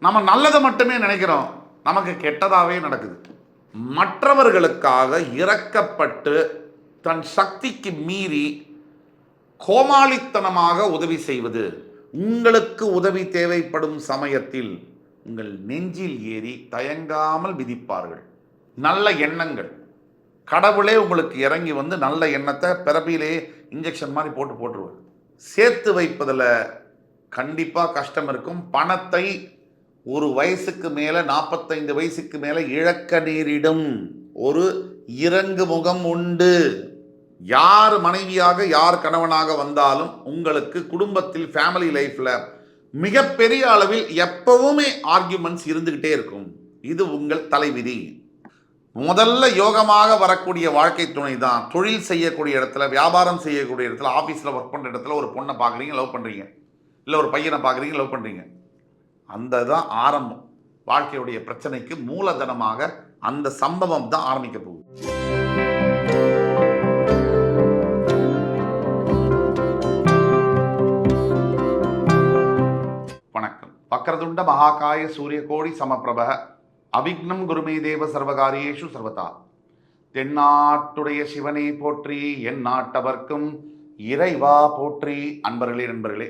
நம்ம நல்லதை மட்டுமே நினைக்கிறோம், நமக்கு கெட்டதாகவே நடக்குது. மற்றவர்களுக்காக இறக்கப்பட்டு தன் சக்திக்கு மீறி கோமாளித்தனமாக உதவி செய்வது. உங்களுக்கு உதவி தேவைப்படும் சமயத்தில் உங்கள் நெஞ்சில் ஏறி தயங்காமல் விதிப்பார்கள். நல்ல எண்ணங்கள், கடவுளே உங்களுக்கு இறங்கி வந்து நல்ல எண்ணத்தை பிறப்பிலே இன்ஜெக்ஷன் மாதிரி போட்டுருவார். சேர்த்து வைப்பதில் கண்டிப்பாக கஷ்டம் இருக்கும். பணத்தை ஒரு வயசுக்கு மேலே 45 வயசுக்கு மேலே இழக்க நேரிடும். ஒரு இறங்கு முகம் உண்டு. யார் மனைவியாக யார் கணவனாக வந்தாலும் உங்களுக்கு குடும்பத்தில் ஃபேமிலி லைஃப்பில் மிகப்பெரிய அளவில் எப்பவுமே ஆர்கியூமெண்ட்ஸ் இருந்துகிட்டே இருக்கும். இது உங்கள் தலைவிதி. முதல்ல யோகமாக வரக்கூடிய வாழ்க்கை துணை தான். தொழில் செய்யக்கூடிய இடத்துல, வியாபாரம் செய்யக்கூடிய இடத்துல, ஆஃபீஸில் ஒர்க் பண்ணுற இடத்துல ஒரு பொண்ணை பார்க்குறீங்க, லவ் பண்ணுறீங்க, இல்லை ஒரு பையனை பார்க்குறீங்க, லவ் பண்ணுறீங்க. அந்த தான் ஆரம்பம். வாழ்க்கையுடைய பிரச்சனைக்கு மூலதனமாக அந்த சம்பவம் தான் ஆரம்பிக்க போகுது. வணக்கம். வக்ரதுண்ட மகாகாய சூரியகோடி சமப்பிரப அவிக்னம் குருமே தேவ சர்வகாரியேஷு சர்வதா. தென்னாட்டுடைய சிவனை போற்றி, என் நாட்டவர்க்கும் இறைவா போற்றி. நண்பர்களே,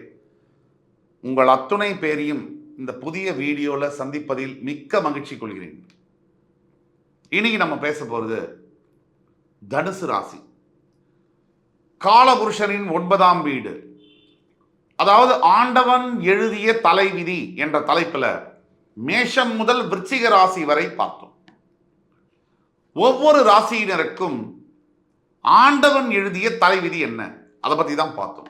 உங்கள் அத்துணை பேரையும் இந்த புதிய வீடியோவில் சந்திப்பதில் மிக்க மகிழ்ச்சி கொள்கிறேன். இன்னைக்கு நம்ம பேச போகிறது தனுசு ராசி. காலபுருஷனின் 9ஆம் வீடு, அதாவது ஆண்டவன் எழுதிய தலைவிதி என்ற தலைப்பில் மேஷம் முதல் விருச்சிக ராசி வரை பார்த்தோம். ஒவ்வொரு ராசியினருக்கும் ஆண்டவன் எழுதிய தலைவிதி என்ன, அதை பற்றி தான் பார்த்தோம்.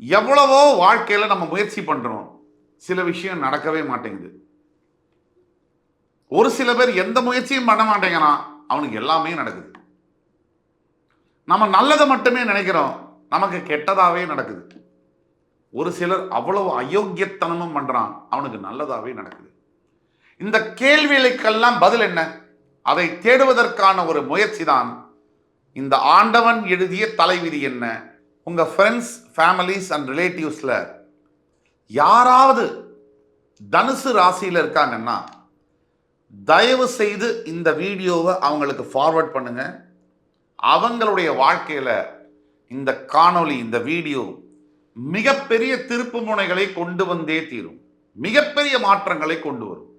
எவ்வளவோ வாழ்க்கையில் நம்ம முயற்சி பண்ணுறோம், சில விஷயம் நடக்கவே மாட்டேங்குது. ஒரு சில பேர் எந்த முயற்சியும் பண்ண மாட்டேங்கிறான், அவனுக்கு எல்லாமே நடக்குது. நம்ம நல்லதை மட்டுமே நினைக்கிறோம், நமக்கு கெட்டதாகவே நடக்குது. ஒரு சிலர் அவ்வளவு அயோக்கியத்தனமும் பண்ணுறான், அவனுக்கு நல்லதாகவே நடக்குது. இந்த கேள்விகளுக்கெல்லாம் பதில் என்ன? அதை தேடுவதற்கான ஒரு முயற்சி தான் இந்த ஆண்டவன் எழுதிய தலைவிதி என்ன. உங்கள் ஃப்ரெண்ட்ஸ், ஃபேமிலிஸ் அண்ட் ரிலேட்டிவ்ஸில் யாராவது தனுசு ராசியில் இருக்காங்கன்னா தயவு செய்து இந்த வீடியோவை அவங்களுக்கு ஃபார்வர்ட் பண்ணுங்க. அவங்களுடைய வாழ்க்கையில் இந்த காணொளி, இந்த வீடியோ மிகப்பெரிய திருப்பு முனைகளை கொண்டு வந்தே தீரும். மிகப்பெரிய மாற்றங்களை கொண்டு வரும்.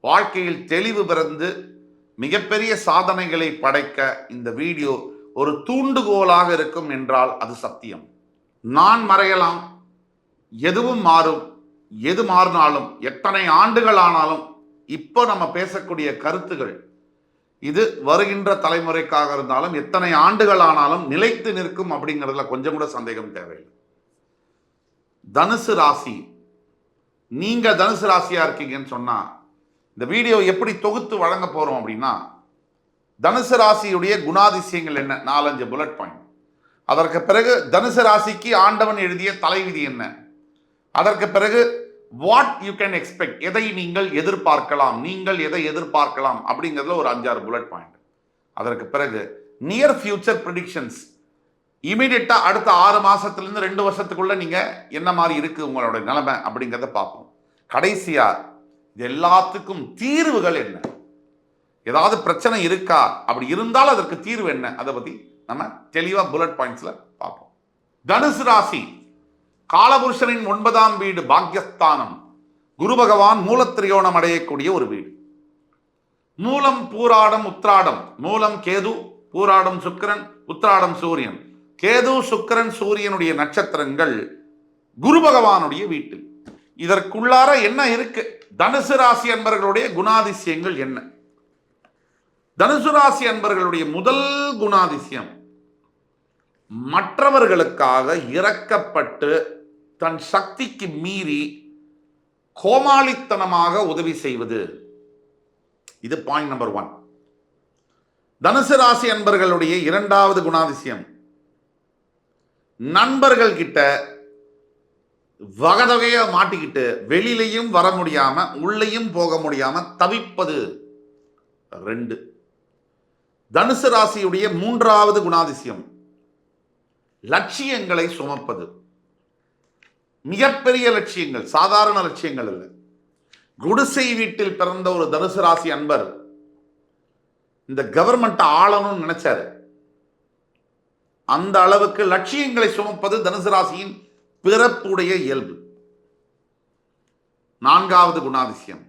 வாழ்க்கையில் தெளிவு பிறந்து மிகப்பெரிய சாதனைகளை படைக்க இந்த வீடியோ ஒரு தூண்டுகோலாக இருக்கும் என்றால் அது சத்தியம். நான் மறையலாம், எதுவும் மாறும். எது மாறினாலும், எத்தனை ஆண்டுகள் ஆனாலும், இப்போ நம்ம பேசக்கூடிய கருத்துகள் இது வருகின்ற தலைமுறைக்காக இருந்தாலும் எத்தனை ஆண்டுகள் ஆனாலும் நிலைத்து நிற்கும் அப்படிங்கிறதுல கொஞ்சம் கூட சந்தேகம் தேவையில்லை. தனுசு ராசி, நீங்க தனுசு ராசியா இருக்கீங்கன்னு சொன்னா இந்த வீடியோ எப்படி தொகுத்து வழங்க போறோம் அப்படின்னா, தனுசு ராசியுடைய குணாதிசயங்கள் என்ன, 4-5 புல்லட் பாயிண்ட். அதற்கு பிறகு தனுசு ராசிக்கு ஆண்டவன் எழுதிய தலைவிதி என்ன, அதற்கு பிறகு வாட் யூ கேன் எக்ஸ்பெக்ட், எதை நீங்கள் எதிர்பார்க்கலாம், நீங்கள் எதை எதிர்பார்க்கலாம் அப்படிங்கிறதுல ஒரு 5-6 புல்லட் பாயிண்ட். அதற்கு பிறகு நியர் ஃபியூச்சர் ப்ரெடிக்ஷன்ஸ், இமீடியட்டா அடுத்த 6 மாசத்திலிருந்து 2 வருஷத்துக்குள்ள நீங்க என்ன மாதிரி இருக்கு உங்களோட நிலைமை அப்படிங்கிறத பார்ப்போம். கடைசியா இது எல்லாத்துக்கும் தீர்வுகள் என்ன, ஏதாவது பிரச்சனை இருக்கா, அப்படி இருந்தால் அதற்கு தீர்வு என்ன, அதை பத்தி நம்ம தெளிவா புல்லட் பாயிண்ட்ஸ்ல பார்ப்போம். தனுசு ராசி காலபுருஷனின் 9ஆம் வீடு, பாக்யஸ்தானம். குரு பகவான் மூலத்திரியோணம் அடையக்கூடிய ஒரு வீடு. மூலம், பூராடம், உத்திராடம். மூலம் கேது, பூராடம் சுக்கிரன், உத்திராடம் சூரியன். கேது, சுக்கிரன், சூரியனுடைய நட்சத்திரங்கள் குரு பகவானுடைய வீட்டில். இதற்குள்ளார என்ன இருக்கு? தனுசு ராசி அன்பர்களுடைய குணாதிசயங்கள் என்ன? தனுசு ராசி அன்பர்களுடைய முதல் குணாதிசயம், மற்றவர்களுக்காக இறக்கப்பட்டு தன் சக்திக்கு மீறி கோமாளித்தனமாக உதவி செய்வது. இது பாயிண்ட் நம்பர் 1. தனுசு ராசி அன்பர்களுடைய 2வது குணாதிசயம், நண்பர்கள் கிட்ட வகதகைய மாட்டிக்கிட்டு வெளியிலையும் வர முடியாம உள்ளேயும் போக முடியாம தவிப்பது. 2. தனுசு ராசியுடைய 3வது குணாதிசயம், லட்சியங்களை சுமப்பது. மிகப்பெரிய லட்சியங்கள், சாதாரண லட்சியங்கள் அல்ல. குடிசை வீட்டில் பிறந்த ஒரு தனுசு ராசி அன்பர் இந்த கவர்மெண்ட் ஆளணும்னு நினைச்சாரு. அந்த அளவுக்கு லட்சியங்களை சுமப்பது தனுசு ராசியின் பிறப்புடைய இயல்பு. நான்காவது குணாதிசயம்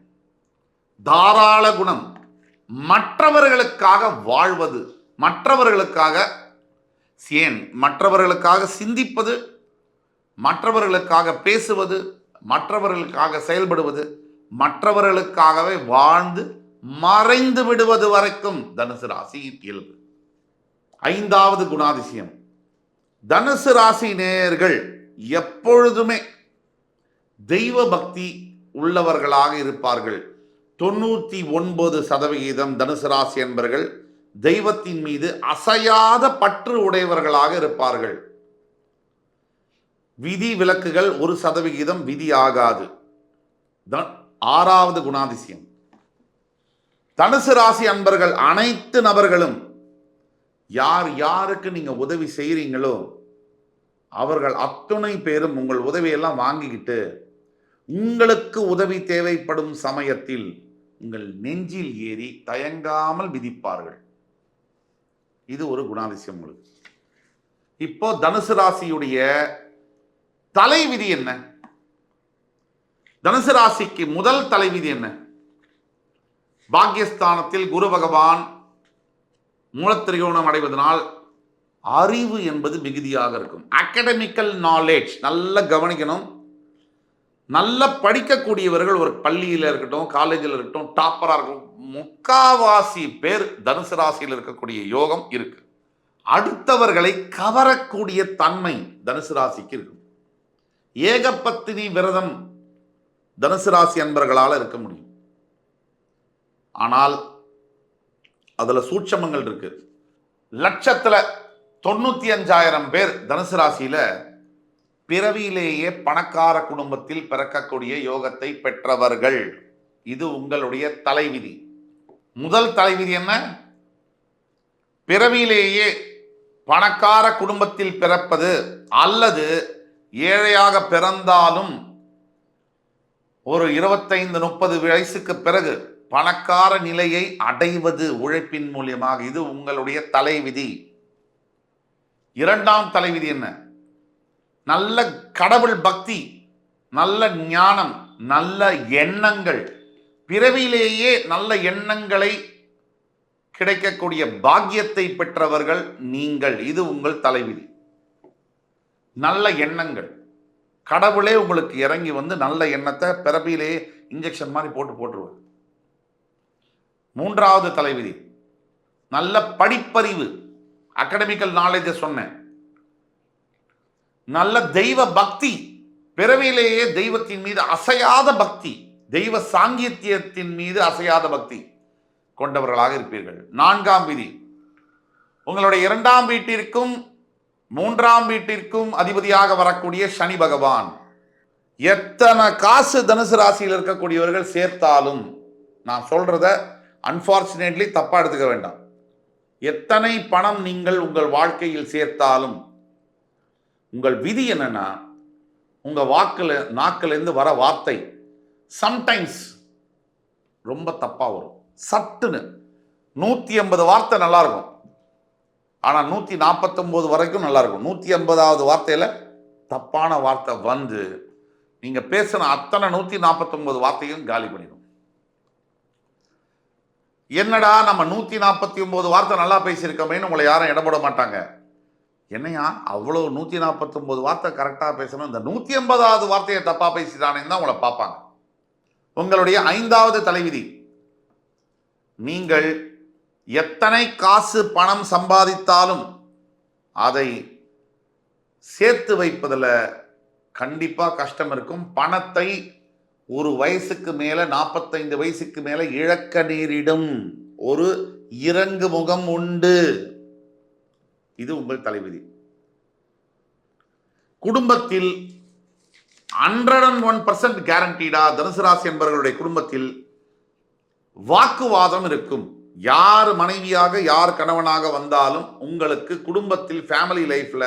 தாராள குணம். மற்றவர்களுக்காக வாழ்வது, மற்றவர்களுக்காக சிந்திப்பது, மற்றவர்களுக்காக பேசுவது, மற்றவர்களுக்காக செயல்படுவது, மற்றவர்களுக்காகவே வாழ்ந்து மறைந்து விடுவது வரைக்கும் தனுசு ராசியின் இயல்பு. ஐந்தாவது குணாதிசயம் தனுசு ராசி நேயர்கள் எப்பொழுதுமே தெய்வ பக்தி உள்ளவர்களாக இருப்பார்கள். 99% தனுசு ராசி என்பர்கள் தெய்வத்தின் மீது அசையாத பற்று உடையவர்களாக இருப்பார்கள். விதி விலக்குகள் 1% விதி ஆகாது. ஆறாவது குணாதிசயம் தனுசு ராசி அன்பர்கள் அனைத்து நபர்களும் யார் யாருக்கு நீங்க உதவி செய்றீங்களோ அவர்கள் அத்துணை பேரும் உங்கள் உதவியெல்லாம் வாங்கிக்கிட்டு உங்களுக்கு உதவி தேவைப்படும் சமயத்தில் உங்கள் நெஞ்சில் ஏறி தயங்காமல் விதிப்பார்கள். இது ஒரு குணாதிசயம் உங்களுக்கு. இப்போ தனுசு ராசியுடைய தலைவிதி என்ன? தனுசு ராசிக்கு முதல் தலைவிதி என்ன? பாக்கியஸ்தானத்தில் குரு பகவான் மூலத்திரிகோணம் அடைவதனால் அறிவு என்பது மிகுதியாக இருக்கும். அகாடமிக்கல் நாலேஜ் நல்ல கவனிக்கணும். நல்ல படிக்கக்கூடியவர்கள் ஒரு பள்ளியில் இருக்கட்டும், காலேஜில் இருக்கட்டும், டாப்பராக இருக்கட்டும், முக்காவாசி பேர் தனுசு ராசியில் இருக்கக்கூடிய யோகம் இருக்கு. அடுத்தவர்களை கவரக்கூடிய தன்மை தனுசு ராசிக்கு இருக்கும். ஏகபத்தினி விரதம் தனுசு ராசி அன்பர்களால் இருக்க முடியும். ஆனால் அதுல சூட்சமங்கள் இருக்கு. லட்சத்துல 95,000 பேர் தனுசு ராசியில பிறவியிலேயே பணக்கார குடும்பத்தில் பிறக்கக்கூடிய யோகத்தை பெற்றவர்கள். இது உங்களுடைய தலைவிதி. முதல் தலைவிதி என்ன? பிறவியிலேயே பணக்கார குடும்பத்தில் பிறப்பது, அல்லது ஏழையாக பிறந்தாலும் ஒரு 25-30 வயசுக்கு பிறகு பணக்கார நிலையை அடைவது உழைப்பின் மூலியமாக. இது உங்களுடைய தலைவிதி. இரண்டாம் தலைவிதி என்ன? நல்ல கடவுள் பக்தி, நல்ல ஞானம், நல்ல எண்ணங்கள். பிறவியிலேயே நல்ல எண்ணங்களை கிடைக்கக்கூடிய பாக்கியத்தை பெற்றவர்கள் நீங்கள். இது உங்கள் தலைவிதி. நல்ல எண்ணங்கள், கடவுளே உங்களுக்கு இறங்கி வந்து நல்ல எண்ணத்தை பிறவியிலேயே இன்ஜெக்ஷன் மாதிரி போட்டுருவார். மூன்றாவது தலைவிதி நல்ல படிப்பறிவு, அகாடமிக்கல் நாலேஜ் சொன்னேன். நல்ல தெய்வ பக்தி, பிறவியிலேயே தெய்வத்தின் மீது அசையாத பக்தி, தெய்வ சாங்கியத்தியத்தின் மீது அசையாத பக்தி கொண்டவர்களாக இருப்பீர்கள். நான்காம் விதி உங்களுடைய 2ஆம் வீட்டிற்கும் 3ஆம் வீட்டிற்கும் அதிபதியாக வரக்கூடிய சனி பகவான். எத்தனை காசு தனுசு ராசியில் இருக்கக்கூடியவர்கள் சேர்த்தாலும், நான் சொல்றத அன்பார்ச்சுனேட்லி தப்பா எடுத்துக்க வேண்டாம், எத்தனை பணம் நீங்கள் உங்கள் வாழ்க்கையில் சேர்த்தாலும் உங்கள் விதி என்னன்னா, உங்க நாக்கிலிருந்து வர வார்த்தை சம்டைம்ஸ் ரொம்ப தப்பா வரும். சட்டுன்னு 150 வார்த்தை நல்லா இருக்கும், ஆனா 149 வரைக்கும் நல்லா இருக்கும். 150வது வார்த்தையில தப்பான வார்த்தை வந்து நீங்க பேசின அத்தனை 149 வார்த்தையும் காலி பண்ணிடும். என்னடா நம்ம 149 வார்த்தை நல்லா பேசியிருக்கோமேன்னு உங்களை யாரும் இடப்பட மாட்டாங்க. என்னையா அவ்வளவு 149 வார்த்தை கரெக்டா பேசணும், இந்த 150வது வார்த்தையை தப்பா பேசிட்டானேன்னு தான் உங்களை பார்ப்பாங்க. உங்களுடைய 5வது தலைவிதி, நீங்கள் எத்தனை காசு பணம் சம்பாதித்தாலும் அதை சேர்த்து வைப்பதில் கண்டிப்பா கஷ்டம் இருக்கும். பணத்தை ஒரு வயசுக்கு மேல 45 வயசுக்கு மேல இழக்க நேரிடும். ஒரு இறங்கு முகம் உண்டு. இது உங்கள் தலைவிதி. குடும்பத்தில் 101% கேரண்டீடா தனுசு ராசி என்பவர்களுடைய குடும்பத்தில் வாக்குவாதம் இருக்கும். யார் மனைவியாக யார் கணவனாக வந்தாலும் உங்களுக்கு குடும்பத்தில் ஃபேமிலி லைஃப்ல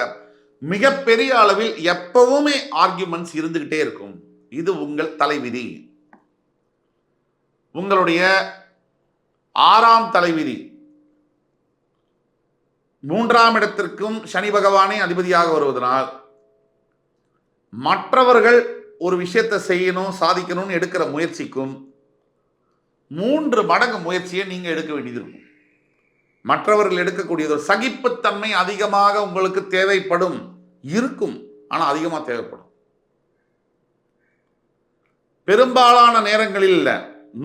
மிகப்பெரிய அளவில் எப்பவுமே ஆர்கியூமெண்ட்ஸ் இருந்துகிட்டே இருக்கும். இது உங்கள் தலைவிதி. உங்களுடைய 6ஆம் தலைவிதி 3ஆம் இடத்திற்கும் சனி பகவானே அதிபதியாக வருவதனால் மற்றவர்கள் ஒரு விஷயத்தை செய்யணும், சாதிக்கணும்னு எடுக்கிற முயற்சிக்கும் 3 மடங்கு முயற்சியை நீங்க எடுக்க வேண்டியது இருக்கும். மற்றவர்கள் எடுக்கக்கூடியது ஒரு சகிப்புத்தன்மை அதிகமாக உங்களுக்கு தேவைப்படும் இருக்கும். ஆனா அதிகமாக தேவைப்படும். பெரும்பாலான நேரங்களில்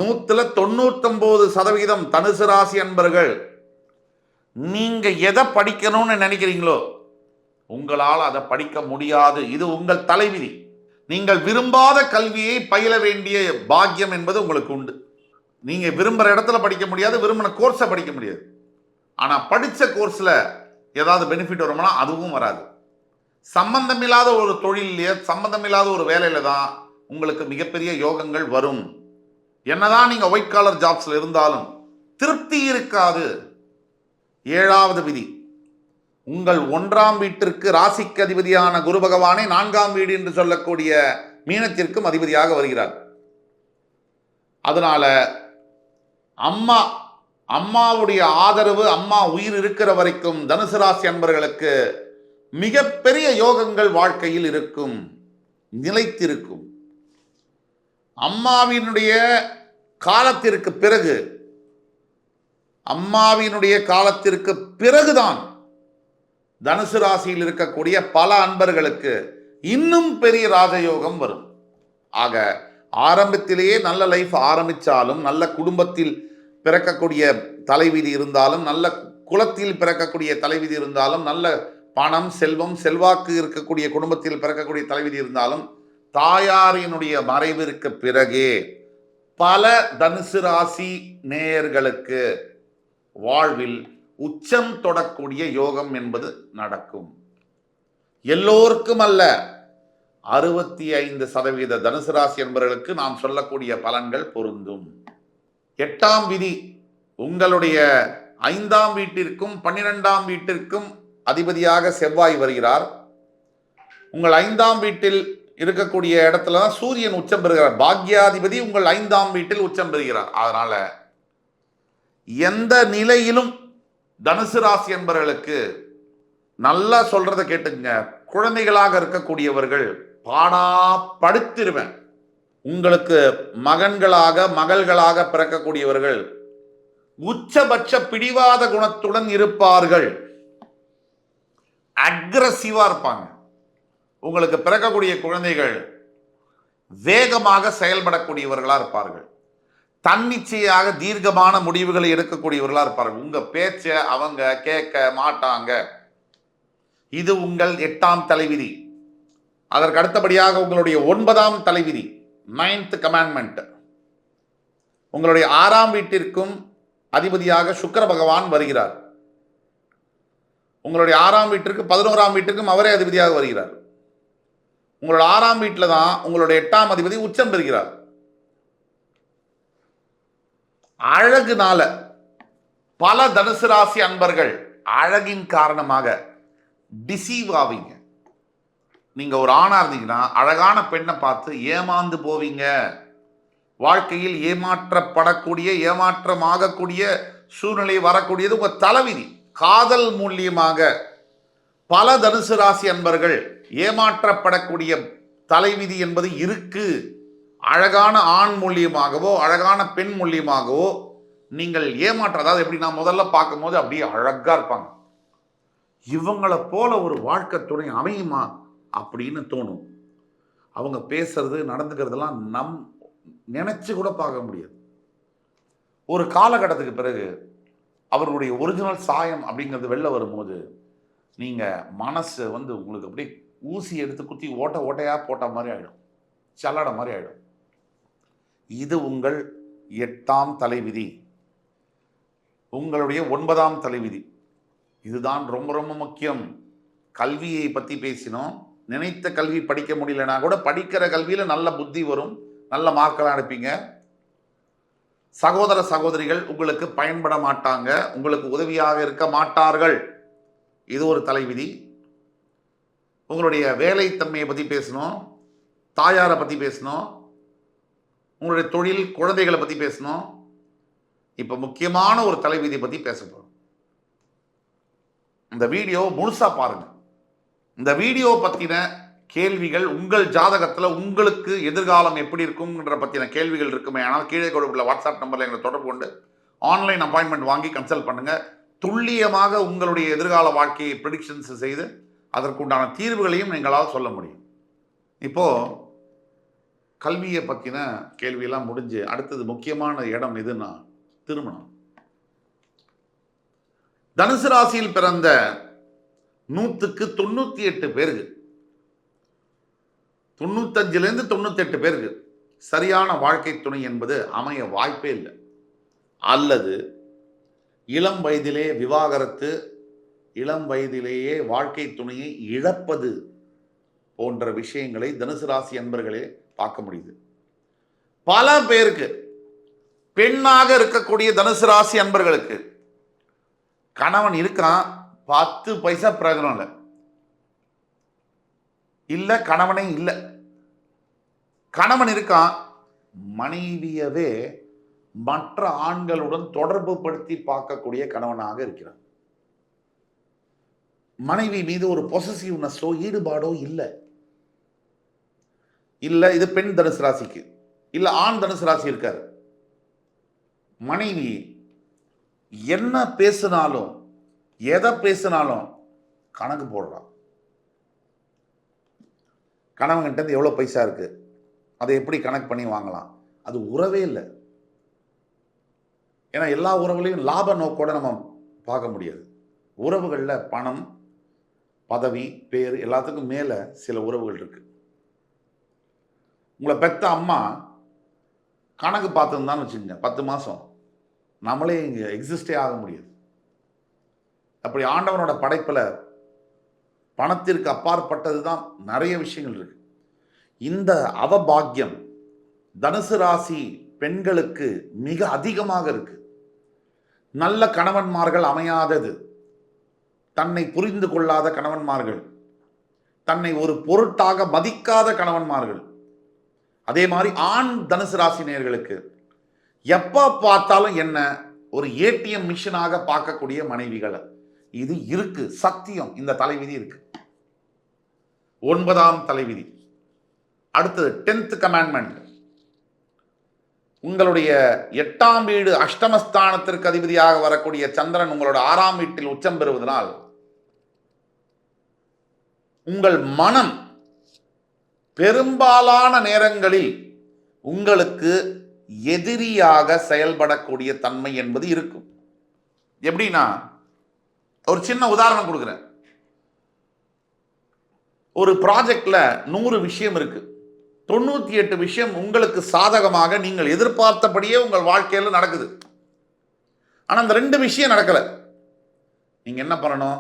199% தனுசு ராசி அன்பர்கள் நீங்க எதை படிக்கணும்னு நினைக்கிறீங்களோ உங்களால் அதை படிக்க முடியாது. இது உங்கள் தலைவிதி. நீங்கள் விரும்பாத கல்வியை பயில வேண்டிய பாக்கியம் என்பது உங்களுக்கு உண்டு. நீங்க விரும்புற இடத்துல படிக்க முடியாது, விரும்பின கோர்ஸை படிக்க முடியாது. ஆனா படிச்ச கோர்ஸ்ல ஏதாவது பெனிஃபிட் வருமானா அதுவும் வராது. சம்பந்தமில்லாத ஒரு தொழிலே, சம்பந்தமில்லாத ஒரு வேலையில தான் உங்களுக்கு மிகப்பெரிய யோகங்கள் வரும். என்னதான் நீங்க ஒயிட் காலர் ஜாப்ஸ்ல இருந்தாலும் திருப்தி இருக்காது. 7வது விதி, உங்கள் 1ஆம் வீட்டிற்கு ராசிக்கு அதிபதியான குரு பகவானே 4ஆம் வீடு என்று சொல்லக்கூடிய மீனத்திற்கும் அதிபதியாக வருகிறார். அதனால அம்மாவுடைய ஆதரவு, அம்மா உயிர் இருக்கிற வரைக்கும் தனுசு ராசி அன்பர்களுக்கு மிகப்பெரிய யோகங்கள் வாழ்க்கையில் இருக்கும், நிலைத்திருக்கும். அம்மாவினுடைய காலத்திற்கு பிறகுதான் தனுசு ராசியில் இருக்கக்கூடிய பல அன்பர்களுக்கு இன்னும் பெரிய ராஜயோகம் வரும். ஆக ஆரம்பத்திலேயே நல்ல லைஃப் ஆரம்பிச்சாலும், நல்ல குடும்பத்தில் பிறக்கக்கூடிய தலைவிதி இருந்தாலும், நல்ல குலத்தில் பிறக்கக்கூடிய தலைவிதி இருந்தாலும், நல்ல பணம், செல்வம், செல்வாக்கு இருக்கக்கூடிய குடும்பத்தில் பிறக்கக்கூடிய தலைவிதி இருந்தாலும், தாயாரினுடைய மறைவிற்கு பிறகே பல தனுசு ராசி நேயர்களுக்கு வாழ்வில் உச்சம் தொடக்கூடிய யோகம் என்பது நடக்கும். எல்லோருக்கும் அல்ல, 65% தனுசு ராசி என்பவர்களுக்கு நாம் சொல்லக்கூடிய பலன்கள் பொருந்தும். 8ஆம் விதி, உங்களுடைய 5ஆம் வீட்டிற்கும் 12ஆம் வீட்டிற்கும் அதிபதியாக செவ்வாய் வருகிறார். உங்கள் 5ஆம் வீட்டில் இருக்கக்கூடிய இடத்துல தான் சூரியன் உச்சம் பெறுகிறார். பாக்யாதிபதி உங்கள் 5ஆம் வீட்டில் உச்சம் பெறுகிறார். அதனால எந்த நிலையிலும் தனுசு ராசி என்பவர்களுக்கு நல்லா சொல்றதை கேட்டுங்க, குழந்தைகளாக இருக்கக்கூடியவர்கள் பாடா படுத்திருவேன். உங்களுக்கு மகன்களாக மகள்களாக பிறக்கக்கூடியவர்கள் உச்சபட்ச பிடிவாத குணத்துடன் இருப்பார்கள், அக்ரஸிவா இருப்பாங்க. உங்களுக்கு பிறக்கக்கூடிய குழந்தைகள் வேகமாக செயல்படக்கூடியவர்களா இருப்பார்கள், தன்னிச்சையாக தீர்க்கமான முடிவுகளை எடுக்கக்கூடியவர்களா இருப்பார்கள். உங்க பேச்ச அவங்க கேட்க மாட்டாங்க. இது உங்கள் 8ஆம் தலைவிதி. அதற்கு அடுத்தபடியாக உங்களுடைய 9ஆம் தலைவிதி, 9th கமாண்ட்மெண்ட், உங்களுடைய 6ஆம் வீட்டிற்கும் அதிபதியாக சுக்கிர பகவான் வருகிறார். உங்களுடைய 6ஆம் வீட்டிற்கு 11ஆம் வீட்டிற்கும் அவரே அதிபதியாக வருகிறார். உங்களோட 6ஆம் வீட்டில் தான் உங்களுடைய 8ஆம் அதிபதி உச்சம் பெறுகிறார். அழகுனால பல தனுசு ராசி அன்பர்கள் அழகின் காரணமாக டிசீவ் ஆவீங்க. நீங்க ஒரு ஆணா இருந்தீங்கன்னா அழகான பெண்ணை பார்த்து ஏமாந்து போவீங்க. வாழ்க்கையில் ஏமாற்றப்படக்கூடிய, ஏமாற்றமாகக்கூடிய சூழ்நிலை வரக்கூடியது உங்க தலைவிதி. காதல் மூலியமாக பல தனுசு ராசி அன்பர்கள் ஏமாற்றப்படக்கூடிய தலைவிதி என்பது இருக்கு. அழகான ஆண் மூலியமாகவோ அழகான பெண் மூலியமாகவோ நீங்கள் அதாவது எப்படி நான் முதல்ல பார்க்கும்போது அப்படியே அழகா இருப்பாங்க, இவங்களை போல ஒரு வாழ்க்கை துணை அமையுமா அப்படின்னு தோணும். அவங்க பேசுறது நடந்துக்கிறதெல்லாம் நினைச்சு கூட பார்க்க முடியாது. ஒரு காலகட்டத்துக்கு பிறகு அவர்களுடைய ஒரிஜினல் சாயம் அப்படிங்கிறது வெளில வரும்போது நீங்க மனசு உங்களுக்கு அப்படியே ஊசி எடுத்து குத்தி ஓட்டையா போட்ட மாதிரி ஆயிடும், சல்லட மாதிரி ஆயிடும். இது உங்கள் 8ஆம் தலைவிதி. உங்களுடைய 9ஆம் தலைவிதி, இதுதான் ரொம்ப ரொம்ப முக்கியம். கல்வியை பத்தி பேசினோம். நினைத்த கல்வி படிக்க முடியலனா கூட படிக்கிற கல்வியில நல்ல புத்தி வரும், நல்ல மார்க்கெல்லாம் எடுப்பீங்க. சகோதர சகோதரிகள் உங்களுக்கு பயன்பட மாட்டாங்க, உங்களுக்கு உதவியாக இருக்க மாட்டார்கள். இது ஒரு தலைவிதி. உங்களுடைய வேலைத்தன்மையை பற்றி பேசணும், தாயாரை பற்றி பேசணும், உங்களுடைய தொழில், குழந்தைகளை பற்றி பேசணும். இப்போ முக்கியமான ஒரு தலைவிதியை பற்றி பேச போகிறோம். இந்த வீடியோ முழுசா பாருங்க. இந்த வீடியோ பற்றின கேள்விகள், உங்கள் ஜாதகத்தில் உங்களுக்கு எதிர்காலம் எப்படி இருக்கும்ன்ற பற்றின கேள்விகள் இருக்குமே, ஆனால் கீழே கொடுக்குள்ள வாட்ஸ்அப் நம்பரில் எங்களை தொடர்பு கொண்டு ஆன்லைன் அப்பாயின்மெண்ட் வாங்கி கன்சல்ட் பண்ணுங்க. துல்லியமாக உங்களுடைய எதிர்கால வாழ்க்கையை ப்ரெடிக்ஷன்ஸ் செய்து அதற்குண்டான தீர்வுகளையும் எங்களால் சொல்ல முடியும். இப்போ கல்வியை பற்றின கேள்வியெல்லாம் முடிஞ்சு அடுத்தது முக்கியமான இடம் எதுன்னா திருமணம். தனுசு ராசியில் பிறந்த 100க்கு 98 பேருக்கு, 95லேருந்து 98 பேருக்கு சரியான வாழ்க்கை துணை என்பது அமைய வாய்ப்பே இல்லை. அல்லது இளம் வயதிலே விவாகரத்து, இளம் வயதிலேயே வாழ்க்கை துணையை இழப்பது போன்ற விஷயங்களை தனுசு ராசி அன்பர்களே பார்க்க முடியுது. பல பேருக்கு, பெண்ணாக இருக்கக்கூடிய தனுசு ராசி அன்பர்களுக்கு கணவன் இருக்கான், 10 பைசா பிரயோஜனம் இல்லை, இல்லை கணவனே இல்லை. கணவன் இருக்கான், மனைவியவே மற்ற ஆண்களுடன் தொடர்பு படுத்தி பார்க்கக்கூடிய கணவனாக இருக்கிறான். மனைவி மீது ஒரு பொசசிவ்னஸோ ஈடுபாடோ இல்லை. இல்லை இது பெண் தனுசு ராசிக்கு. இல்லை ஆண் தனுசு ராசி இருக்காரு, மனைவி என்ன பேசினாலும் எதை பேசினாலும் கணக்கு போடுறான். கணவன்கிட்ட எவ்வளோ பைசா இருக்கு, அதை எப்படி கணக்கு பண்ணி வாங்கலாம், அது உறவே இல்லை. ஏன்னா எல்லா உறவுகளையும் லாப நோக்கோட நம்ம பார்க்க முடியாது. உறவுகளில் பணம், பதவி, பேர் எல்லாத்துக்கும் மேலே சில உறவுகள் இருக்கு. உங்களை பெத்த அம்மா கணக்கு பார்த்துருந்தான்னு வச்சுக்கோங்க, 10 மாதம் நம்மளே இங்கே எக்ஸிஸ்டே ஆக முடியாது. அப்படி ஆண்டவனோட படைப்பில் பணத்திற்கு அப்பாற்பட்டது தான் நிறைய விஷயங்கள் இருக்கு. இந்த அவபாக்கியம் தனுசு ராசி பெண்களுக்கு மிக அதிகமாக இருக்கு. நல்ல கணவன்மார்கள் அமையாதது, தன்னை புரிந்து கொள்ளாத கணவன்மார்கள், தன்னை ஒரு பொருட்டாக மதிக்காத கணவன்மார்கள், அதே மாதிரி ஆண் தனுசு ராசி நேயர்களுக்கு எப்ப பார்த்தாலும் என்ன ஒரு ஏடிஎம் மிஷினாக பார்க்கக்கூடிய மனைவிகள், இது இருக்கு, சத்தியம். இந்த தலைவிதி இருக்கு. 9ஆம் தலைவிதி. அடுத்தது 10th கமாண்ட்மெண்ட். உங்களுடைய 8ஆம் வீடு அஷ்டமஸ்தானத்திற்கு அதிபதியாக வரக்கூடிய சந்திரன் உங்களோட 6ஆம் வீட்டில் உச்சம் பெறுவதனால் உங்கள் மனம் பெரும்பாலான நேரங்களில் உங்களுக்கு எதிரியாக செயல்படக்கூடிய தன்மை என்பது இருக்கும். எப்படின்னா, ஒரு சின்ன உதாரணம் கொடுக்குறேன். ஒரு ப்ராஜெக்ட்ல 100 விஷயம் இருக்கு, 98 விஷயம் உங்களுக்கு சாதகமாக நீங்கள் எதிர்பார்த்தபடியே உங்கள் வாழ்க்கையில் நடக்குது. ஆனால் அந்த 2 விஷயம் நடக்கலை. நீங்கள் என்ன பண்ணணும்?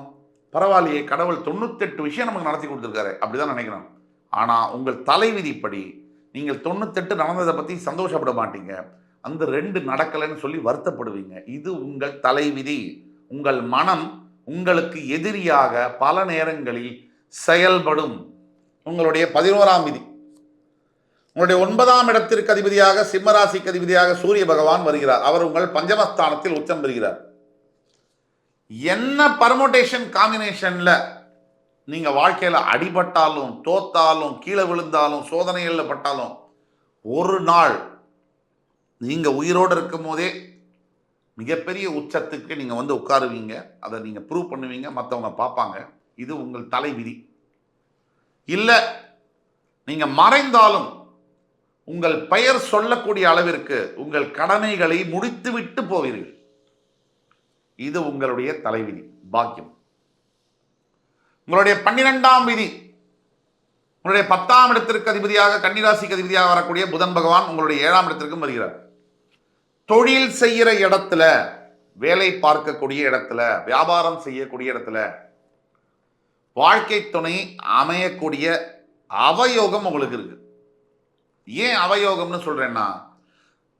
பரவாயில்லையே, கடவுள் 98 விஷயம் நமக்கு நடத்தி கொடுத்துருக்காரு அப்படிதான் நினைக்கணும். ஆனால் உங்கள் தலைவிதிப்படி நீங்கள் 98 நடந்ததை பற்றி சந்தோஷப்பட மாட்டீங்க, அந்த 2 நடக்கலைன்னு சொல்லி வருத்தப்படுவீங்க. இது உங்கள் தலைவிதி. உங்கள் மனம் உங்களுக்கு எதிரியாக பல நேரங்களில் செயல்படும். உங்களுடைய 11ஆம் விதி. உங்களுடைய 9ஆம் இடத்திற்கு அதிபதியாக, சிம்மராசிக்கு அதிபதியாக சூரிய பகவான் வருகிறார். அவர் உங்கள் பஞ்சமஸ்தானத்தில் உச்சம் பெறுகிறார். என்ன பர்முடேஷன் காம்பினேஷன்ல நீங்க வாழ்க்கையில அடிபட்டாலும், தோத்தாலும், கீழே விழுந்தாலும், சோதனைகளில் பட்டாலும், ஒரு நாள் நீங்க உயிரோடு இருக்கும் போதே மிகப்பெரிய உச்சத்துக்கு நீங்க வந்து உட்காருவீங்க. அதை நீங்க ப்ரூவ் பண்ணுவீங்க, மற்றவங்க பார்ப்பாங்க. இது உங்கள் தலைவிதி. இல்லை நீங்க மறைந்தாலும் உங்கள் பெயர் சொல்லக்கூடிய அளவிற்கு உங்கள் கடமைகளை முடித்துவிட்டு போவீர்கள். இது உங்களுடைய தலைவிதி, பாக்கியம். உங்களுடைய 12ஆம் விதி. உங்களுடைய 10ஆம் இடத்திற்கு அதிபதியாக, கன்னிராசிக்கு அதிபதியாக வரக்கூடிய புதன் பகவான் உங்களுடைய 7ஆம் இடத்திற்கும் வருகிறார். தொழில் செய்கிற இடத்துல, வேலை பார்க்கக்கூடிய இடத்துல, வியாபாரம் செய்யக்கூடிய இடத்துல வாழ்க்கை துணை அமையக்கூடிய அவயோகம் உங்களுக்கு இருக்கு. ஏன் அவயோகம்னு சொல்றேன்னா,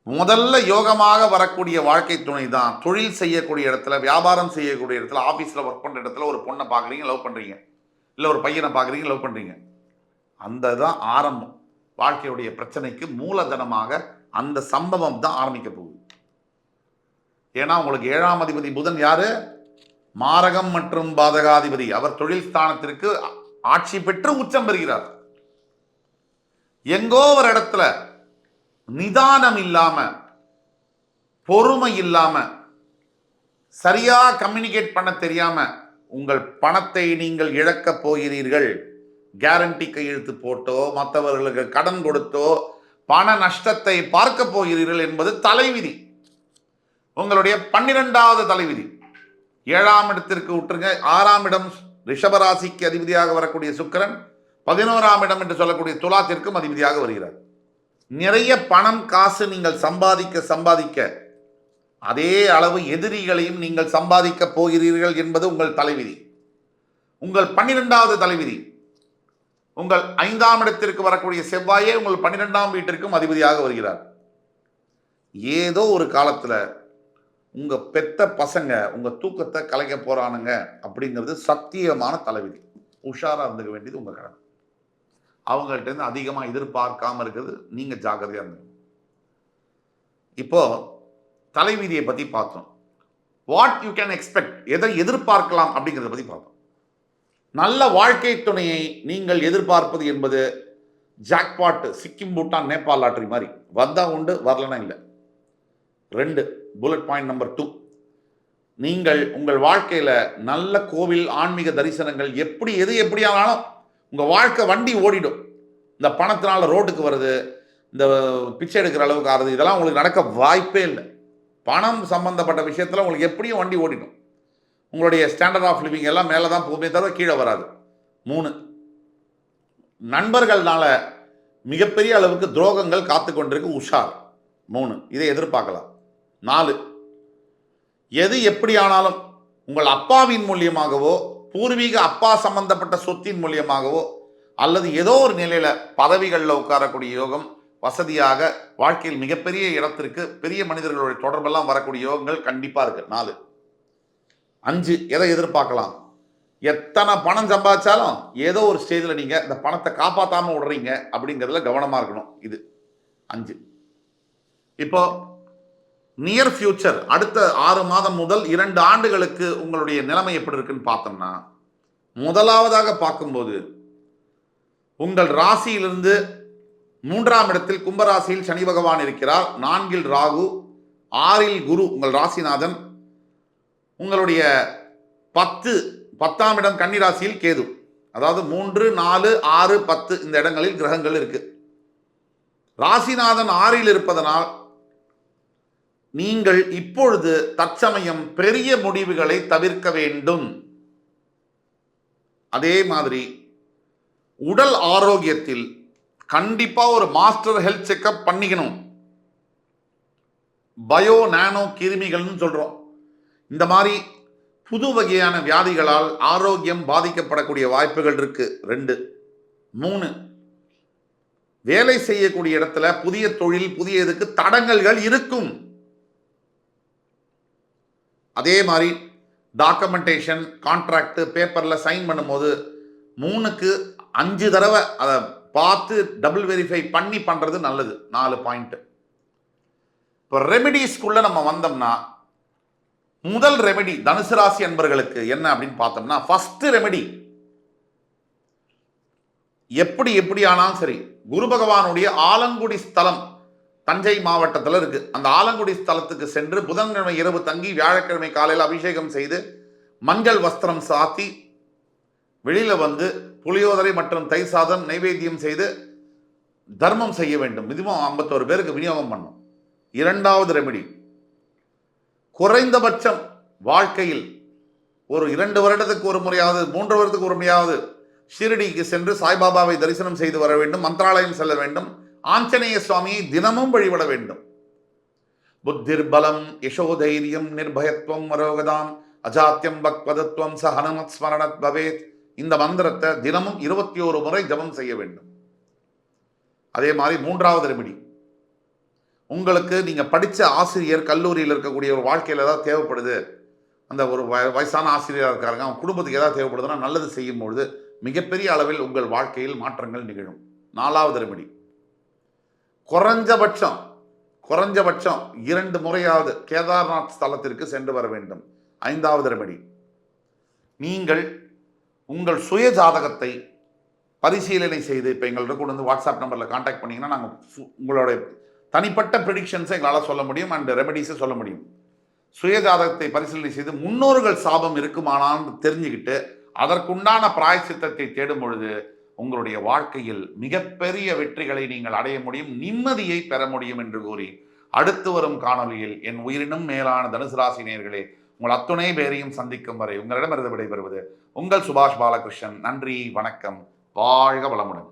முதல்ல யோகமாக வரக்கூடிய வாழ்க்கை துணை தான் தொழில் செய்யக்கூடிய இடத்துல, வியாபாரம் செய்யக்கூடிய இடத்துல, ஆஃபீஸில் ஒர்க் பண்ணுற இடத்துல ஒரு பொண்ணை பார்க்குறீங்க, லவ் பண்ணுறீங்க. இல்லை ஒரு பையனை பார்க்குறீங்க, லவ் பண்ணுறீங்க. அந்த தான் ஆரம்பம். வாழ்க்கையுடைய பிரச்சனைக்கு மூலதனமாக அந்த சம்பவம் தான் ஆரம்பிக்க போகுது. ஏன்னா உங்களுக்கு 7ஆம் அதிபதி புதன் யாரு? மாரகம் மற்றும் பாதகாதிபதி. அவர் தொழில் ஸ்தானத்திற்கு ஆட்சி பெற்று உச்சம் பெறுகிறார். எங்கோ ஒரு இடத்துல நிதானம் இல்லாம, பொறுமை இல்லாம, சரியா கம்யூனிகேட் பண்ண தெரியாம உங்கள் பணத்தை நீங்கள் இழக்கப் போகிறீர்கள். கேரண்டி கையெழுத்து போட்டோ மற்றவர்களுக்கு கடன் கொடுத்தோ பண நஷ்டத்தை பார்க்க போகிறீர்கள் என்பது தலைவிதி. உங்களுடைய 12வது தலைவிதி. 7ஆம் இடத்திற்கு விட்டுருங்க. 6ஆம் இடம் ரிஷபராசிக்கு அதிபதியாக வரக்கூடிய சுக்கிரன் 11ஆம் இடம் என்று சொல்லக்கூடிய துலாத்திற்கும் அதிபதியாக வருகிறார். நிறைய பணம் காசு நீங்கள் சம்பாதிக்க அதே அளவு எதிரிகளையும் நீங்கள் சம்பாதிக்க போகிறீர்கள் என்பது உங்கள் தலைவிதி. உங்கள் 12வது தலைவிதி. உங்கள் 5ஆம் இடத்திற்கு வரக்கூடிய செவ்வாயே உங்கள் 12ஆம் வீட்டிற்கும் அதிபதியாக வருகிறார். ஏதோ ஒரு காலத்துல உங்க பெத்த பசங்க உங்க தூக்கத்தை கலைக்க போறானுங்க அப்படிங்கிறது சத்தியமான தலைவிதி. உஷாரா இருந்துக்க வேண்டியது உங்க கடமை. அவங்கள்ட்ட இருந்து அதிகமா எதிர்பார்க்காம இருக்கிறது நீங்க ஜாக்கிரதையா இருந்துங்க. இப்போ தலைவிதியை பத்தி பார்த்தோம். வாட் யூ கேன் எக்ஸ்பெக்ட், எதை எதிர்பார்க்கலாம் அப்படிங்கிறத பத்தி பார்த்தோம். நல்ல வாழ்க்கை துணையை நீங்கள் எதிர்பார்ப்பது என்பது ஜாக்பாட், சிக்கிம், பூட்டான், நேபாள் லாட்டரி மாதிரி. வந்தா உண்டு, வரலனா இல்லை. 2 புல்லட் பாயிண்ட் நம்பர் 2. நீங்கள் உங்கள் வாழ்க்கையில நல்ல கோவில், ஆன்மீக தரிசனங்கள், எப்படி ஆனாலும் உங்க வாழ்க்கை வண்டி ஓடிடும். இந்த பணத்தினால ரோட்டுக்கு வருது, இந்த பிச்சை எடுக்கிற அளவுக்கு ஆறுது, இதெல்லாம் உங்களுக்கு நடக்க வாய்ப்பே இல்லை. பணம் சம்பந்தப்பட்ட விஷயத்துல உங்களுக்கு எப்படியும் வண்டி ஓடிடும். உங்களுடைய ஸ்டாண்டர்ட் ஆஃப் லிவிங் எல்லாம் மேலே தான் போகுமே தவிர கீழே வராது. 3, நண்பர்கள்னால மிகப்பெரிய அளவுக்கு துரோகங்கள் காத்து கொண்டிருக்கு. உஷார். 3, இதை எதிர்பார்க்கலாம். 4, எது எப்படி ஆனாலும் உங்கள் அப்பாவின் மூலியமாகவோ, பூர்வீக அப்பா சம்பந்தப்பட்ட சொத்தின் மூலியமாகவோ, அல்லது ஏதோ ஒரு நிலையில பதவிகளில் உட்காரக்கூடிய யோகம், வசதியாக வாழ்க்கையில் மிகப்பெரிய இடத்திற்கு பெரிய மனிதர்களுடைய தொடர்பெல்லாம் வரக்கூடிய யோகங்கள் கண்டிப்பா இருக்கு. 4. 5, எதை எதிர்பார்க்கலாம்? எத்தனை பணம் சம்பாதிச்சாலும் ஏதோ ஒரு ஸ்டேஜில் நீங்க இந்த பணத்தை காப்பாற்றாம விடுறீங்க அப்படிங்கிறதுல கவனமா இருக்கணும். இது 5. இப்போ நியர் ஃபியூச்சர், அடுத்த 6 மாதம் முதல் 2 ஆண்டுகளுக்கு உங்களுடைய நிலைமை எப்படி இருக்குன்னு பார்த்தோம்னா, முதலாவதாக பார்க்கும்போது உங்கள் ராசியிலிருந்து 3ஆம் இடத்தில் கும்பராசியில் சனி பகவான் இருக்கிறார். 4இல் ராகு, 6இல் குரு உங்கள் ராசிநாதன். உங்களுடைய 10ஆம் இடம் கன்னிராசியில் கேது. அதாவது 3, 4, 6, 10 இந்த இடங்களில் கிரகங்கள் இருக்கு. ராசிநாதன் 6இல் இருப்பதனால் நீங்கள் இப்பொழுது தற்சமயம் பெரிய முடிவுகளை தவிர்க்க வேண்டும். அதே மாதிரி உடல் ஆரோக்கியத்தில் கண்டிப்பா ஒரு மாஸ்டர் ஹெல்த் செக்அப் பண்ணிக்கணும். பயோ நானோ கிருமிகள்னு சொல்றோம். இந்த மாதிரி புது வகையான வியாதிகளால் ஆரோக்கியம் பாதிக்கப்படக்கூடிய வாய்ப்புகள் இருக்கு. 2. 3, வேலை செய்யக்கூடிய இடத்துல புதிய தொழில், புதிய இதுக்கு தடங்கல்கள் இருக்கும். அதே மாதிரி டாக்குமெண்டேஷன், கான்ட்ராக்ட், பேப்பர்ல சைன் பண்ணும்போது 3க்கு 5 தடவை அதை பார்த்து டபுள் வெரிஃபை பண்ணி பண்றது நல்லது. 4 பாயிண்ட். இப்போ ரெமெடிஸ்குள்ள நம்ம வந்தோம்னா, முதல் ரெமெடி தனுசு ராசி அன்பர்களுக்கு என்ன அப்படின்னு பார்த்தோம்னா, ஃபர்ஸ்ட் ரெமெடி எப்படி ஆனாலும் சரி, குரு பகவானுடைய ஆலங்குடி ஸ்தலம் தஞ்சை மாவட்டத்தில் இருக்கு. அந்த ஆலங்குடி ஸ்தலத்துக்கு சென்று புதன்கிழமை இரவு தங்கி வியாழக்கிழமை காலையில் அபிஷேகம் செய்து மஞ்சள் வஸ்திரம் சாத்தி வெளியில வந்து புளியோதரை மற்றும் தயிர் சாதம் நைவேத்தியம் செய்து தர்மம் செய்ய வேண்டும். இதுவும் 51 பேருக்கு விநியோகம் பண்ணும். 2வது ரெமெடி, குறைந்தபட்சம் வாழ்க்கையில் ஒரு 2 வருடத்துக்கு ஒரு முறையாவது, 3 வருடத்துக்கு ஒரு முறையாவது ஷிரடிக்கு சென்று சாய்பாபாவை தரிசனம் செய்து வர வேண்டும். மந்திராலயம் செல்ல வேண்டும். ஆஞ்சநேய சுவாமியை தினமும் வழிபட வேண்டும். புத்திர் பலம் யசோதைரியம் நிர்பயத்வம் மரோகதாம் அஜாத்தியம் பக்வதத்வம் சஹனமத் ஸ்மரணத் பவேத். இந்த மந்திரத்தை தினமும் 21 முறை ஜபம் செய்ய வேண்டும். அதே மாதிரி 3வது ரெமெடி, உங்களுக்கு நீங்க படிச்ச ஆசிரியர், கல்லூரியில் இருக்கக்கூடிய ஒரு வாழ்க்கையில் ஏதாவது தேவைப்படுது, அந்த ஒரு வயசான ஆசிரியராக இருக்காருங்க, அவன் குடும்பத்துக்கு ஏதாவது தேவைப்படுதுன்னா நல்லது செய்யும் பொழுது மிகப்பெரிய அளவில் உங்கள் வாழ்க்கையில் மாற்றங்கள் நிகழும். 4வது ரெமெடி, குறைஞ்சபட்சம் 2 முறையாவது கேதார்நாத் ஸ்தலத்திற்கு சென்று வர வேண்டும். 5வது ரெமெடி, நீங்கள் உங்கள் சுய ஜாதகத்தை பரிசீலனை செய்து, இப்போ எங்கள்கிட்ட கொண்டு வந்து வாட்ஸ்அப் நம்பரில் கான்டாக்ட் பண்ணிங்கன்னா நாங்கள் உங்களுடைய தனிப்பட்ட ப்ரிடிக்ஷன்ஸை எங்களால் சொல்ல முடியும் அண்ட் ரெமெடிஸை சொல்ல முடியும். சுய ஜாதகத்தை பரிசீலனை செய்து முன்னோர்கள் சாபம் இருக்குமானான்னு தெரிஞ்சுக்கிட்டு அதற்குண்டான பிராயச்சித்தத்தை தேடும் பொழுது உங்களுடைய வாழ்க்கையில் மிகப்பெரிய வெற்றிகளை நீங்கள் அடைய முடியும், நிம்மதியை பெற முடியும் என்று கூறி அடுத்து வரும் காணொலியில் என் உயிரினும் மேலான தனுசு ராசி நேயர்களே உங்கள் அத்துணை பேரையும் சந்திக்கும் வரை உங்களிடமிருந்து விடைபெறுவது உங்கள் சுபாஷ் பாலகிருஷ்ணன். நன்றி, வணக்கம், வாழ்க வளமுடன்.